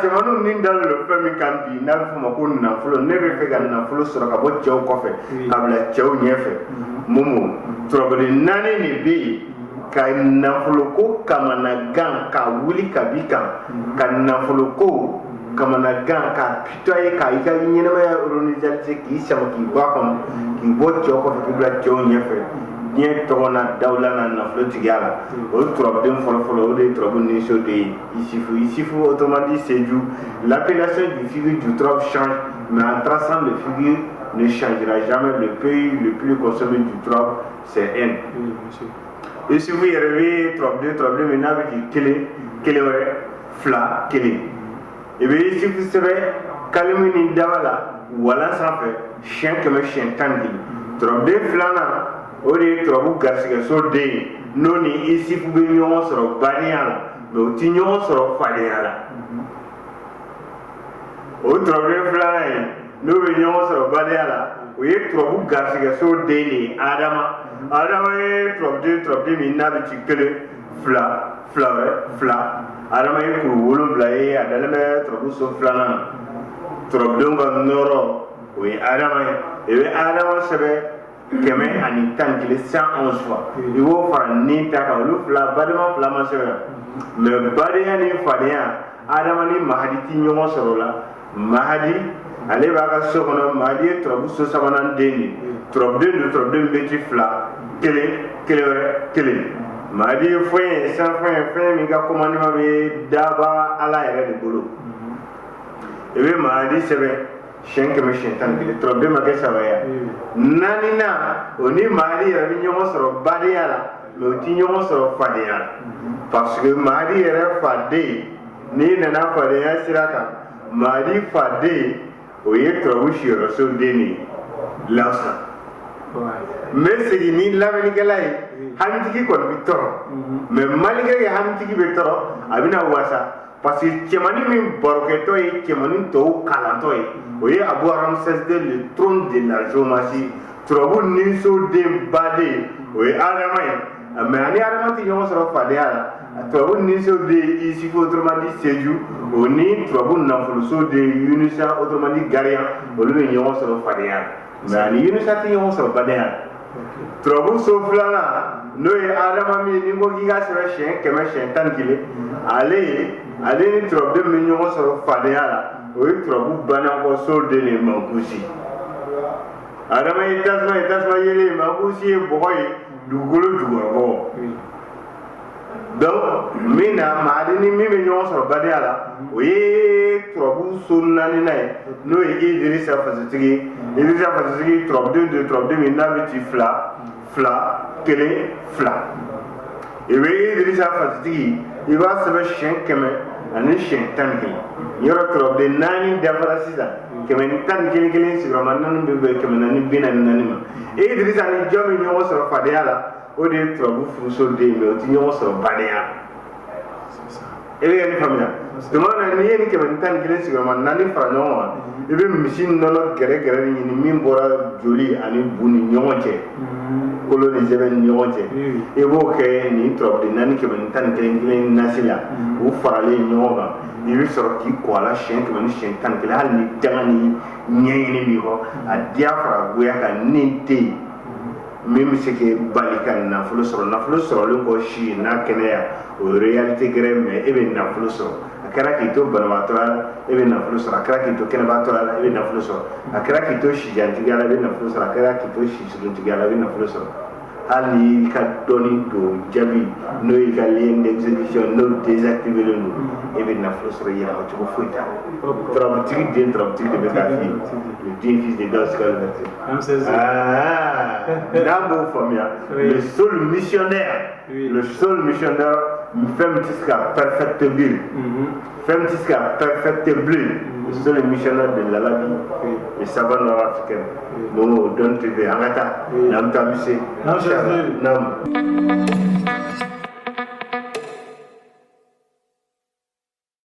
cɛmanninw ni dalen don fɛn min kan bi n'a bɛ f'o ma ko nafolo ne bɛ fɛ ka nafolo sɔrɔ ka bɔ cɛw kɔfɛ ka bila cɛw ɲɛfɛ Momo tɔrɔbɔden 4 de bɛ yen ka nafolo ko kamanagan ka wuli ka bi kan ka nafolo ko kamanagan ka pitoyer ka i ka ɲɛnamaya organiser k'i sama k'i bɔ a kɔnɔ k'i bɔ cɛw kɔfɛ k'i bila cɛw ɲɛfɛ diɲɛ tɔgɔ na dawula na nafolo tigiya la o tɔrɔbɔden fɔlɔ o de ye tɔrɔbu Ninso de ye Isufu autrement dit Sédhiou. L'appellation du figure du tɔrɔbu change mais en traçant le figure ne changera jamais. Le pays le plus consommé du tɔrɔbu c'est N. Isufu yɛrɛ bɛ tɔrɔbɔden min n'a bɛ k'i kelen wɛrɛ fila kelen i bɛ Isufu sɛbɛn kalimu ni daba la walan sanfɛ siyɛn 100 siyɛn 11 tɔrɔbɔden filanan o de ye tɔrɔbu garisigɛso den ye n'o ni Isufu bɛ ɲɔgɔn sɔrɔ badenya la mais o ti ɲɔgɔn sɔrɔ fadenya la o tɔrɔbɔden filanan ye n'o bɛ ɲɔgɔn sɔrɔ badenya la o ye tɔrɔbu garisigɛso den de ye Adama ye tɔrɔbɔden min n'a bɛ ci 1 fila Adama ye kuru 7 ye a dalen bɛ tɔrɔbu so filanan na tɔrɔbɔdenw ka nɔrɔ o ye Adama ye i bɛ Adama sɛbɛn 111 111 fois i b'o fara ni ta kan olu fila badema fila ma sɛbɛn mais badenya ni fadenya Adama ni Mahadi ti ɲɔgɔn sɔrɔ la Mahadi ale b'a ka so kɔnɔ Mahadi ye tɔrɔbu so sabanan den de tɔrɔbɔden bɛ ci 2 kelen wɛrɛ kelen Mahadi ye fɛn min ka commandement bɛ daba Ala yɛrɛ de bolo i bɛ Mahadi sɛbɛn siyɛn 100 siyɛn 11 tɔrɔbɔden ma kɛ 3 ya 4nan o ni Mahadi yɛrɛ bɛ ɲɔgɔn sɔrɔ badenya la mais o ti ɲɔgɔn sɔrɔ fadenya la parce que Mahadi yɛrɛ faden n'i nana fadenya sira kan Mahadi faden o ye tɔrɔbu siyɔrɔso den de ye Lawusa n bɛ segin ni lamɛnnikɛla ye hamitigi kɔni bɛ tɔrɔ mais malikɛ ye hamitigi bɛ tɔrɔ a bɛna wasa parce que cɛmannin min barokɛtɔ ye cɛmannin tɔw kalantɔ ye o ye Abu Ramses II le trône de la géomancie tɔrɔbu Ninso den baden o ye Adama ye mais ani Adama tɛ ɲɔgɔn sɔrɔ fadenya la tɔrɔbu Ninso den Isufu autrement dit Sédhiou o ni tɔrɔbu nafoloso den Yunusa autrement dit Gariyan olu bɛ ɲɔgɔn sɔrɔ fadenya la mais ani Yunusa tɛ ɲɔgɔn sɔrɔ badenya la tɔrɔbu so filanan n'o ye Adama min ni ko k'i ka sɛbɛn siyɛn 100 siyɛn 11 ale ni tɔrɔbɔden bɛ ɲɔgɔn sɔrɔ fadenya la o ye tɔrɔbu banakɔso den de ye Mankusi Adama ye tasuma yelen Mankusi ye bɔgɔ ye dugukolo jukɔrɔbɔgɔ donc min na Mahadi ni min bɛ ɲɔgɔn sɔrɔ badenya la o ye tɔrɔbu so 4nan ye n'o ye Idirisa fasotigi tɔrɔbɔden min n'a bɛ ci 2 i bɛ Idirisa fasotigi i b'a sɛbɛn siyɛn 100 ani siyɛn 11 yɔrɔ tɔrɔbɔden 4 dafara sisan 111 sigiyɔrɔma 4 bɛ bɛn 444 ma Idirisa ni jɔn bɛ ɲɔgɔn sɔrɔ fadenya la o de ye tɔrɔbu furuso den mais o ti ɲɔgɔn sɔrɔ badenya i bɛ ni faamuya tuma na n'i ye ni 111 sigiyɔrɔma 4 fara ɲɔgɔn kan i bɛ misi nɔnɔ gɛrɛgɛrɛ de ɲini min bɔra joli ani bu ni ɲɔgɔn cɛ kolo ni zɛbɛn ni ɲɔgɔn cɛ i b'o kɛ nin tɔrɔbɔden 4 111 nasi la u faralen ɲɔgɔn kan i bɛ sɔrɔ k'i kɔ a la siyɛn 100 ni siyɛn 11 hali ni danga ni ɲɛɲini b'i kɔ a diya fara goya kan ni tɛ yen min bɛ se k'i bali ka nafolo sɔrɔlen kɔ si n'a kɛnɛya o ye réalité gɛrɛ mais e bɛ nafolo sɔrɔ a kɛra k'i to banabaatɔ la e bɛ nafolo sɔrɔ a kɛra k'i to kɛnɛbaatɔ la e bɛ nafolo sɔrɔ a kɛra k'i to sijantigiya la e bɛ nafolo sɔrɔ a kɛra k'i to sisolontigiya la e bɛ nafolo sɔrɔ hali n'i ka dɔnni don jaabi n'o y'i ka lien d'exécution n'o désactivélen don e bɛ nafolo sɔrɔ yɛlɛma cogo foyi t'a la tɔrɔbutigi den tɔrɔbutigi de bɛ k'a f'i ye le dieu fils de Gauss Calverte n'a m'o faamuya le seul missionnaire fɛn min tɛ se ka perfectible le seul missionnaire de l'Alabi le savant nord-africain bon donc tu veux an ka taa n'an bɛ taa mise